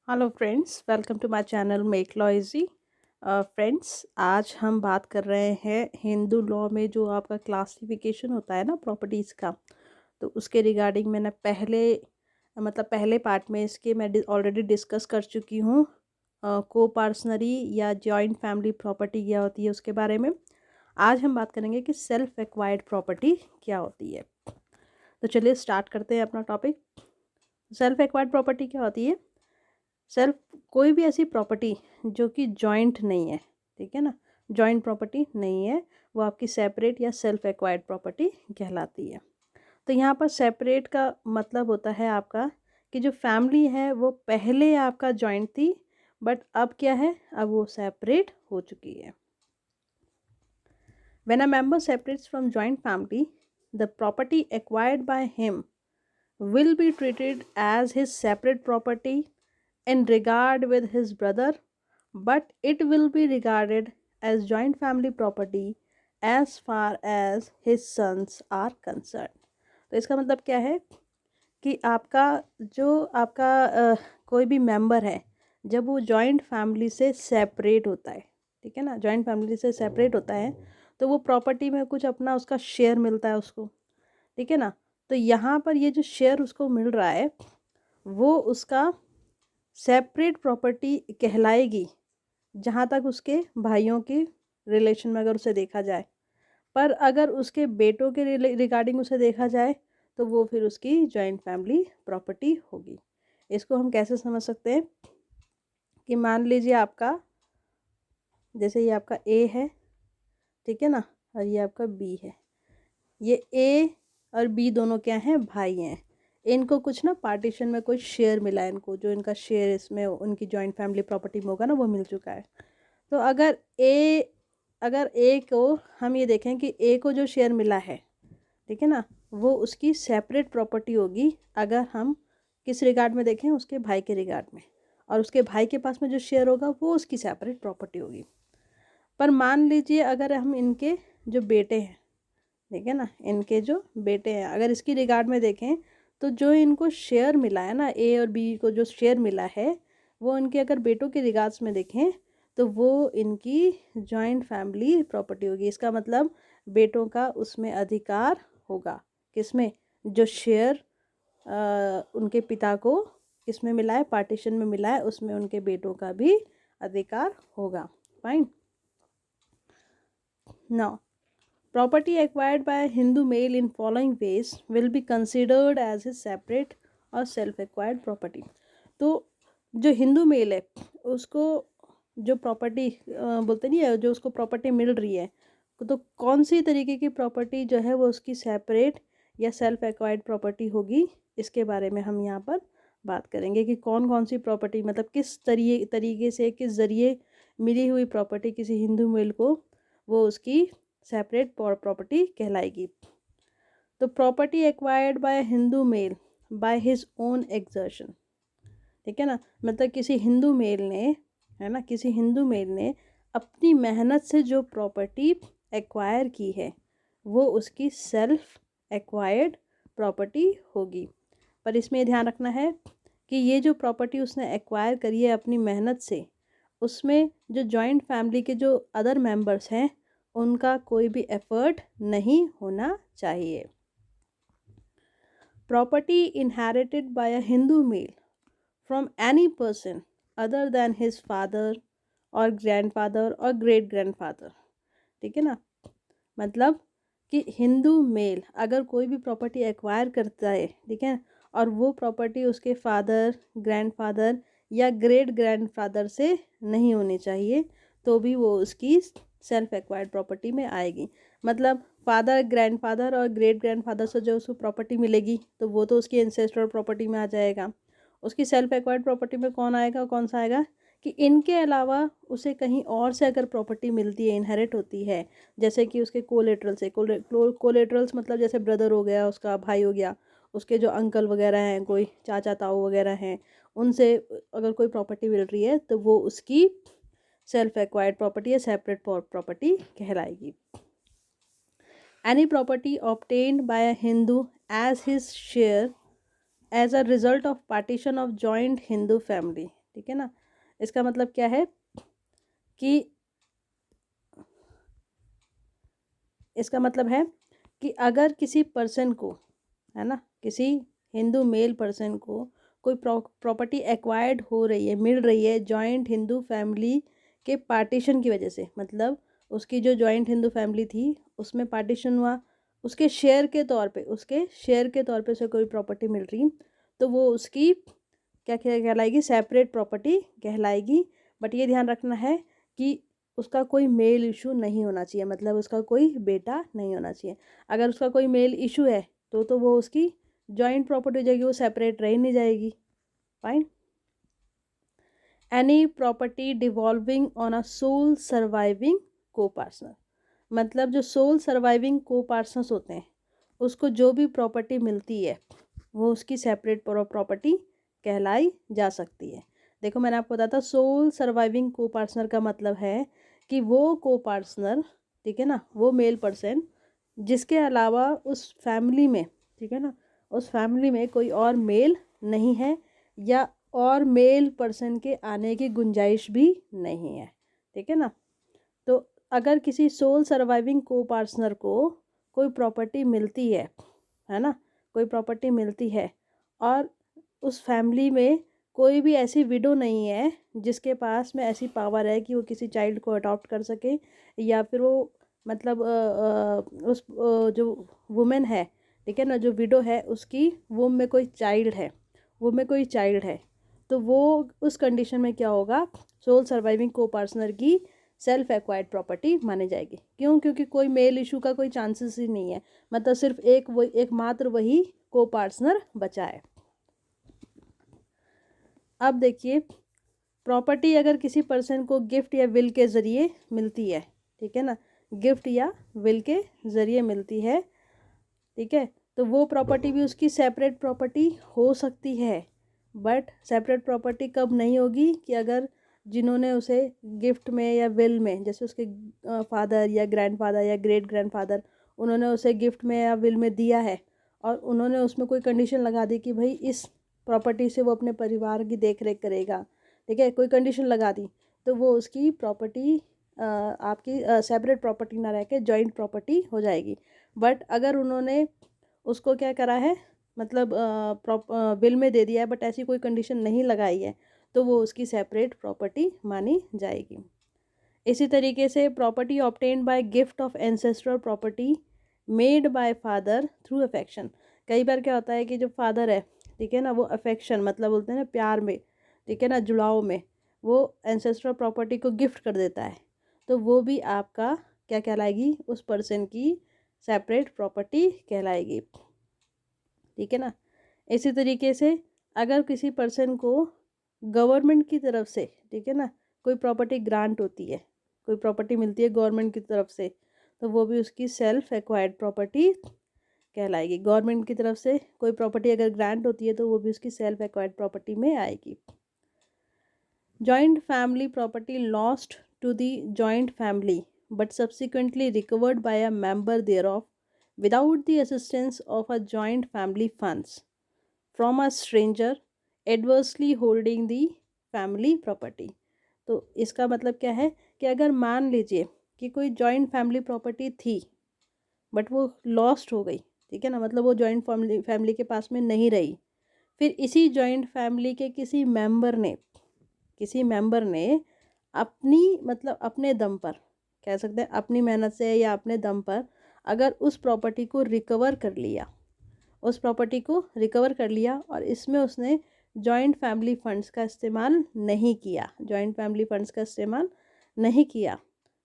Hello friends, welcome to my channel Make Law Easy. Friends, आज हम बात कर रहे हैं हिंदू लॉ में जो आपका क्लासिफिकेशन होता है ना प्रॉपर्टीज़ का। तो उसके रिगार्डिंग मैंने पहले पार्ट में इसके मैं ऑलरेडी डिस्कस कर चुकी हूँ। को पार्सनरी या जॉइंट फैमिली प्रॉपर्टी क्या होती है उसके बारे में। आज हम बात करेंगे कि सेल्फ एक्वायर्ड प्रॉपर्टी क्या होती है। तो चलिए स्टार्ट करते हैं अपना टॉपिक। सेल्फ एक्वायर्ड प्रॉपर्टी क्या होती है? सेल्फ कोई भी ऐसी प्रॉपर्टी जो कि जॉइंट नहीं है, ठीक है ना, जॉइंट प्रॉपर्टी नहीं है, वो आपकी सेपरेट या सेल्फ एक्वायर्ड प्रॉपर्टी कहलाती है। तो यहाँ पर सेपरेट का मतलब होता है आपका कि जो फैमिली है वो पहले आपका जॉइंट थी, बट अब क्या है, अब वो सेपरेट हो चुकी है। When a member separates from joint family, the property acquired by him will be treated as his separate property in regard with his brother, but it will be regarded as joint family property as far as his sons are concerned. तो इसका मतलब क्या है कि आपका कोई भी member है, जब वो जॉइंट फैमिली से सेपरेट होता है, ठीक है ना, जॉइंट फैमिली से सेपरेट होता है तो वो प्रॉपर्टी में कुछ अपना उसका शेयर मिलता है उसको, ठीक है ना। तो यहाँ पर ये जो शेयर उसको मिल रहा है वो उसका सेपरेट प्रॉपर्टी कहलाएगी जहाँ तक उसके भाइयों के रिलेशन में अगर उसे देखा जाए। पर अगर उसके बेटों के रिगार्डिंग उसे देखा जाए तो वो फिर उसकी जॉइंट फैमिली प्रॉपर्टी होगी। इसको हम कैसे समझ सकते हैं कि मान लीजिए आपका, जैसे ये आपका ए है, ठीक है ना, और ये आपका बी है। ये ए और बी दोनों क्या हैं, भाई हैं। इनको कुछ ना पार्टीशन में कोई शेयर मिला है, इनको जो इनका शेयर इसमें उनकी जॉइंट फैमिली प्रॉपर्टी में होगा ना वो मिल चुका है। तो अगर ए को हम ये देखें कि ए को जो शेयर मिला है, ठीक है ना, वो उसकी सेपरेट प्रॉपर्टी होगी अगर हम किस रिगार्ड में देखें, उसके भाई के रिगार्ड में। और उसके भाई के पास में जो शेयर होगा वो उसकी सेपरेट प्रॉपर्टी होगी। पर मान लीजिए अगर हम इनके जो बेटे हैं, ठीक है ना, इनके जो बेटे हैं अगर इसकी रिगार्ड में देखें तो जो इनको शेयर मिला है ना, ए और बी को जो शेयर मिला है वो इनके अगर बेटों के रिगार्ड्स में देखें तो वो इनकी जॉइंट फैमिली प्रॉपर्टी होगी। इसका मतलब बेटों का उसमें अधिकार होगा। किसमें? जो शेयर उनके पिता को किसमें मिला है, पार्टीशन में मिला है, उसमें उनके बेटों का भी अधिकार होगा। Fine. Now, property acquired by a Hindu male in following ways will be considered as his separate और सेल्फ एक्वायर्ड प्रॉपर्टी। तो जो हिंदू मेल है उसको जो प्रॉपर्टी बोलते नहीं है, जो उसको प्रॉपर्टी मिल रही है, तो कौन सी तरीके की प्रॉपर्टी जो है वो उसकी सेपरेट या सेल्फ एक्वायर्ड प्रॉपर्टी होगी, इसके बारे में हम यहाँ पर बात करेंगे कि कौन कौन सी प्रॉपर्टी, मतलब किस तरीके से, किस ज़रिए मिली हुई प्रॉपर्टी किसी हिंदू मेल को वो उसकी सेपरेट प्रॉपर्टी कहलाएगी। तो property acquired by Hindu male by his own exertion, ठीक है ना, मतलब किसी हिंदू मेल ने, है ना, किसी हिंदू मेल ने अपनी मेहनत से जो प्रॉपर्टी एक्वायर की है वो उसकी सेल्फ एक्वायर्ड प्रॉपर्टी होगी। पर इसमें ये ध्यान रखना है कि ये जो प्रॉपर्टी उसने एक्वायर करी है अपनी मेहनत से, उसमें जो जॉइंट फैमिली के जो अदर मेंबर्स हैं उनका कोई भी एफर्ट नहीं होना चाहिए। Property inherited by a Hindu male from any person other than his father और ग्रैंडफादर और ग्रेट ग्रैंडफादर, ठीक है ना, मतलब कि हिंदू मेल अगर कोई भी प्रॉपर्टी एक्वायर करता है, ठीक है, और वो प्रॉपर्टी उसके फादर, ग्रैंडफादर या ग्रेट ग्रैंडफादर से नहीं होनी चाहिए तो भी वो उसकी सेल्फ एक्वायर्ड प्रॉपर्टी में आएगी। मतलब फादर, ग्रैंडफादर और ग्रेट ग्रैंडफादर से जो उसको प्रॉपर्टी मिलेगी तो वो तो उसकी एंसेस्ट्रल प्रॉपर्टी में आ जाएगा। उसकी सेल्फ एक्वायर्ड प्रॉपर्टी में कौन आएगा, कौन सा आएगा कि इनके अलावा उसे कहीं और से अगर प्रॉपर्टी मिलती है, इनहेरिट होती है, जैसे कि उसके कोलेटरल से, कोलेटरल्स मतलब जैसे ब्रदर हो गया, उसका भाई हो गया, उसके जो अंकल वगैरह हैं, कोई चाचा ताऊ वगैरह हैं, उनसे अगर कोई प्रॉपर्टी मिल रही है तो वो उसकी सेल्फ एक्वायर्ड प्रॉपर्टी या सेपरेट प्रॉपर्टी कहलाएगी। Any property obtained by a Hindu as his share as a result of partition of joint Hindu family, ठीक है ना। इसका मतलब क्या है कि इसका मतलब है कि अगर किसी पर्सन को, है ना, किसी हिंदू मेल पर्सन को कोई प्रॉपर्टी एक्वायर्ड हो रही है, मिल रही है जॉइंट हिंदू फैमिली के पार्टीशन की वजह से, मतलब उसकी जो जॉइंट हिंदू फैमिली थी उसमें पार्टीशन हुआ, उसके शेयर के तौर पे, उसके शेयर के तौर पे उसे कोई प्रॉपर्टी मिल रही, तो वो उसकी क्या क्या कहलाएगी, सेपरेट प्रॉपर्टी कहलाएगी। बट ये ध्यान रखना है कि उसका कोई मेल इशू नहीं होना चाहिए, मतलब उसका कोई बेटा नहीं होना चाहिए। अगर उसका कोई मेल इशू है तो वो उसकी जॉइंट प्रॉपर्टी हो जाएगी, वो सेपरेट रह नहीं जाएगी। Fine. Any property devolving on a sole surviving coparcener, मतलब जो सोल सर्वाइविंग को पार्टनर्स होते हैं उसको जो भी प्रॉपर्टी मिलती है वो उसकी सेपरेट प्रॉपर्टी कहलाई जा सकती है। देखो मैंने आपको बताया था सोल सर्वाइविंग को पार्टनर का मतलब है कि वो को पार्टनर, ठीक है ना, वो मेल पर्सन जिसके अलावा उस फैमिली में, ठीक है ना, उस फैमिली में कोई और मेल नहीं है या और मेल पर्सन के आने की गुंजाइश भी नहीं है, ठीक है ना। तो अगर किसी सोल सर्वाइविंग को पार्टनर को कोई प्रॉपर्टी मिलती है ना, कोई प्रॉपर्टी मिलती है और उस फैमिली में कोई भी ऐसी विडो नहीं है जिसके पास में ऐसी पावर है कि वो किसी चाइल्ड को अडॉप्ट कर सके, या फिर वो मतलब जो वुमेन है, ठीक है ना, जो विडो है उसकी वुम में कोई चाइल्ड है, वुम में कोई चाइल्ड है, तो वो उस कंडीशन में क्या होगा, सोल सर्वाइविंग को पार्टनर की सेल्फ एक्वायर्ड प्रॉपर्टी मानी जाएगी। क्यों? क्योंकि कोई मेल इशू का कोई चांसेस ही नहीं है, मतलब सिर्फ एकमात्र वही को पार्टनर बचा है। अब देखिए, प्रॉपर्टी अगर किसी पर्सन को गिफ्ट या विल के ज़रिए मिलती है, ठीक है ना, गिफ्ट या विल के ज़रिए मिलती है, ठीक है, तो वो प्रॉपर्टी भी उसकी सेपरेट प्रॉपर्टी हो सकती है। बट सेपरेट प्रॉपर्टी कब नहीं होगी कि अगर जिन्होंने उसे गिफ्ट में या विल में, जैसे उसके फादर या ग्रैंडफादर या ग्रेट ग्रैंडफादर, उन्होंने उसे गिफ्ट में या विल में दिया है और उन्होंने उसमें कोई कंडीशन लगा दी कि भाई इस प्रॉपर्टी से वो अपने परिवार की देख रेख करेगा, ठीक है, कोई कंडीशन लगा दी, तो वो उसकी प्रॉपर्टी आपकी सेपरेट प्रॉपर्टी ना रह के जॉइंट प्रॉपर्टी हो जाएगी। बट अगर उन्होंने उसको क्या करा है, मतलब बिल में दे दिया है बट ऐसी कोई कंडीशन नहीं लगाई है, तो वो उसकी सेपरेट प्रॉपर्टी मानी जाएगी। इसी तरीके से property obtained bye gift of ancestral property made by father through affection. कई बार क्या होता है कि जो फादर है, ठीक है ना, वो अफेक्शन मतलब बोलते हैं ना प्यार में, ठीक है ना, जुड़ाव में, वो एंसेस्ट्रल प्रॉपर्टी को गिफ्ट कर देता है, तो वो भी आपका क्या कहलाएगी, उस पर्सन की सेपरेट प्रॉपर्टी कहलाएगी, ठीक है ना। इसी तरीके से अगर किसी पर्सन को गवर्नमेंट की तरफ से, ठीक है ना, कोई प्रॉपर्टी ग्रांट होती है, कोई प्रॉपर्टी मिलती है गवर्नमेंट की तरफ से, तो वो भी उसकी सेल्फ एक्वायर्ड प्रॉपर्टी कहलाएगी। गवर्नमेंट की तरफ से कोई प्रॉपर्टी अगर ग्रांट होती है तो वो भी उसकी सेल्फ एक्वायर्ड प्रॉपर्टी में आएगी। Joint family property lost to the joint family but subsequently recovered by a member thereof without the assistance of a joint family funds from a stranger adversely holding the family property। तो इसका मतलब क्या है कि अगर मान लीजिए कि कोई जॉइंट फैमिली प्रॉपर्टी थी बट वो लॉस्ट हो गई, ठीक है ना, मतलब वो जॉइंट फैमिली के पास में नहीं रही, फिर इसी जॉइंट फैमिली के किसी मेंबर ने अपनी मतलब अपने दम पर, कह सकते हैं अपनी मेहनत से या अपने दम पर, अगर उस प्रॉपर्टी को रिकवर कर लिया, उस प्रॉपर्टी को रिकवर कर लिया और इसमें उसने जॉइंट फैमिली फंड्स का इस्तेमाल नहीं किया, जॉइंट फैमिली फंड्स का इस्तेमाल नहीं किया,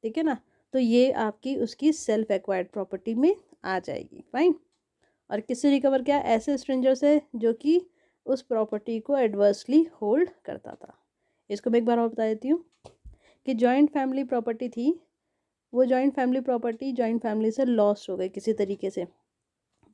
ठीक है ना, तो ये आपकी उसकी सेल्फ एक्वायर्ड प्रॉपर्टी में आ जाएगी। फाइन। और किससे रिकवर किया? ऐसे स्ट्रेंजर से जो कि उस प्रॉपर्टी को एडवर्सली होल्ड करता था। इसको मैं एक बार और बता देती हूँ कि जॉइंट फैमिली प्रॉपर्टी थी, वो joint family property joint family से लॉस हो गई किसी तरीके से,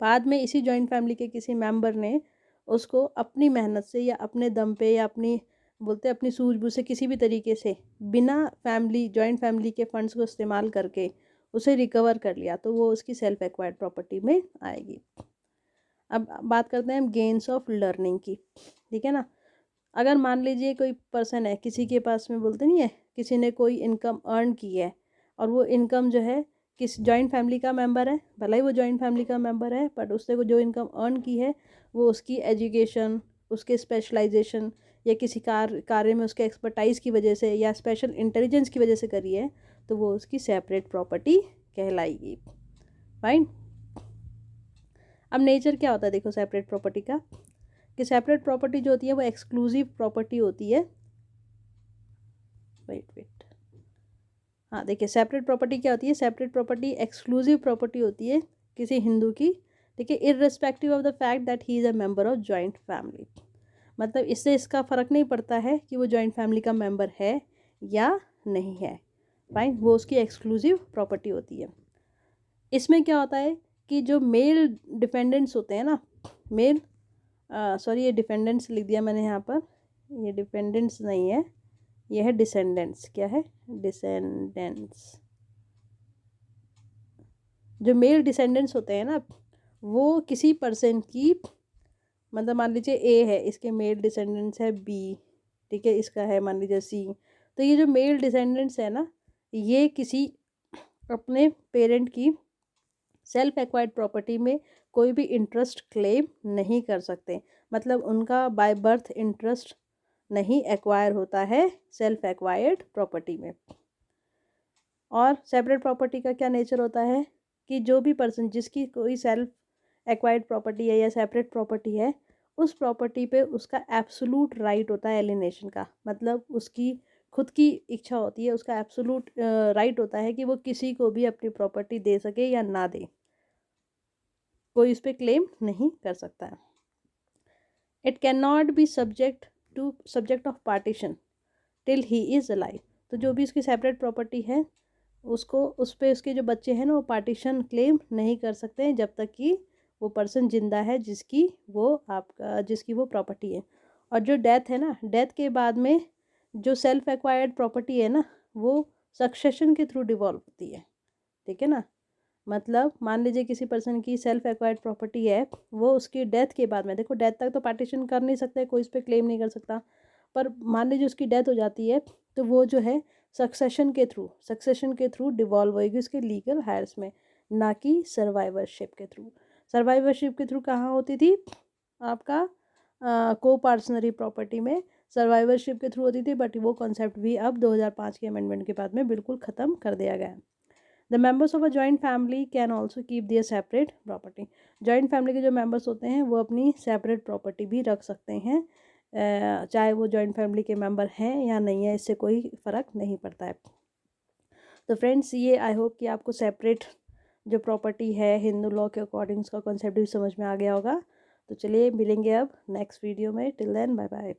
बाद में इसी जॉइंट फैमिली के किसी मेंबर ने उसको अपनी मेहनत से या अपने दम पे या अपनी बोलते हैं अपनी सूझबूझ से किसी भी तरीके से बिना फैमिली जॉइंट फैमिली के फंड्स को इस्तेमाल करके उसे रिकवर कर लिया, तो वो उसकी सेल्फ एक्वायर्ड प्रॉपर्टी में आएगी। अब बात करते हैं हम गेन्स ऑफ लर्निंग की, ठीक है ना। अगर मान लीजिए कोई पर्सन है, किसी के पास में बोलते नहीं है, किसी ने कोई इनकम अर्न की है और वो इनकम जो है किस जॉइंट फैमिली का मेंबर है, भले ही वो जॉइंट फैमिली का मेंबर है, बट उसने को जो इनकम अर्न की है वो उसकी एजुकेशन, उसके स्पेशलाइजेशन या किसी कार्य में उसके एक्सपर्टाइज की वजह से या स्पेशल इंटेलिजेंस की वजह से करी है, तो वो उसकी सेपरेट प्रॉपर्टी कहलाएगी। फाइन। अब नेचर क्या होता है देखो सेपरेट प्रॉपर्टी का, कि सेपरेट प्रॉपर्टी जो होती है वो एक्सक्लूसिव प्रॉपर्टी होती है। वेट, हाँ देखिए सेपरेट प्रॉपर्टी क्या होती है, सेपरेट प्रॉपर्टी एक्सक्लूसिव प्रॉपर्टी होती है किसी हिंदू की, ठीक है, irrespective of the fact that he is a member of joint family. मतलब इससे इसका फ़र्क नहीं पड़ता है कि वो जॉइंट फैमिली का मेंबर है या नहीं है। फाइन, वो उसकी एक्सक्लूसिव प्रॉपर्टी होती है। इसमें क्या होता है कि जो मेल डिपेंडेंट्स होते हैं ना, मेल सॉरी ये डिपेंडेंट्स लिख दिया मैंने यहाँ पर, ये डिपेंडेंट्स नहीं है, ये है डिसेंडेंट्स। क्या है? डिसेंडेंट्स। जो मेल डिसेंडेंट्स होते हैं ना, वो किसी पर्सन की, मतलब मान लीजिए ए है, इसके मेल डिसेंडेंट्स है बी, ठीक है, इसका है मान लीजिए सी, तो ये जो मेल डिसेंडेंट्स है ना, ये किसी अपने पेरेंट की सेल्फ एक्वायर्ड प्रॉपर्टी में कोई भी इंटरेस्ट क्लेम नहीं कर सकते। मतलब उनका बाय बर्थ इंटरेस्ट नहीं एक्वायर होता है सेल्फ एक्वायर्ड प्रॉपर्टी में। और सेपरेट प्रॉपर्टी का क्या नेचर होता है कि जो भी पर्सन जिसकी कोई सेल्फ एक्वायर्ड प्रॉपर्टी है या सेपरेट प्रॉपर्टी है, उस प्रॉपर्टी पे उसका एब्सोलूट राइट होता है एलिनेशन का। मतलब उसकी खुद की इच्छा होती है, उसका एब्सोलूट राइट होता है कि वो किसी को भी अपनी प्रॉपर्टी दे सके या ना दे, कोई उस पर क्लेम नहीं कर सकता है। It can not be subject of partition till he is alive. तो जो भी उसकी सेपरेट प्रॉपर्टी है, उसको उस पर उसके जो बच्चे हैं ना, वो पार्टीशन क्लेम नहीं कर सकते हैं जब तक कि वो पर्सन जिंदा है जिसकी वो प्रॉपर्टी है। और जो डेथ है ना, डेथ के बाद में जो सेल्फ एक्वायर्ड प्रॉपर्टी है ना, वो सक्सेशन के थ्रू डिवॉल्व होती है, ठीक है ना। मतलब मान लीजिए किसी पर्सन की सेल्फ एक्वायर्ड प्रॉपर्टी है, वो उसकी डेथ के बाद में, देखो डेथ तक तो पार्टीशन कर नहीं सकते, कोई इस पर क्लेम नहीं कर सकता, पर मान लीजिए उसकी डेथ हो जाती है, तो वो जो है सक्सेशन के थ्रू डिवॉल्व होएगी उसके लीगल हायर्स में, ना कि सर्वाइवरशिप के थ्रू। सर्वाइवरशिप के थ्रू कहाँ होती थी? आपका को पार्सनरी प्रॉपर्टी में सर्वाइवरशिप के थ्रू होती थी, बट वो कॉन्सेप्ट भी अब 2005 के अमेंडमेंट के बाद में बिल्कुल ख़त्म कर दिया गया है। The members of a joint family can also keep their separate property. Joint family के जो मेम्बर्स होते हैं वो अपनी सेपरेट प्रॉपर्टी भी रख सकते हैं, चाहे वो जॉइंट फैमिली के मेम्बर हैं या नहीं है, इससे कोई फ़र्क नहीं पड़ता है। तो फ्रेंड्स, ये आई होप कि आपको सेपरेट जो प्रॉपर्टी है हिंदू लॉ के अकॉर्डिंग उसका कॉन्सेप्ट भी समझ में आ गया होगा। तो चलिए मिलेंगे अब नेक्स्ट वीडियो में। Till then bye bye.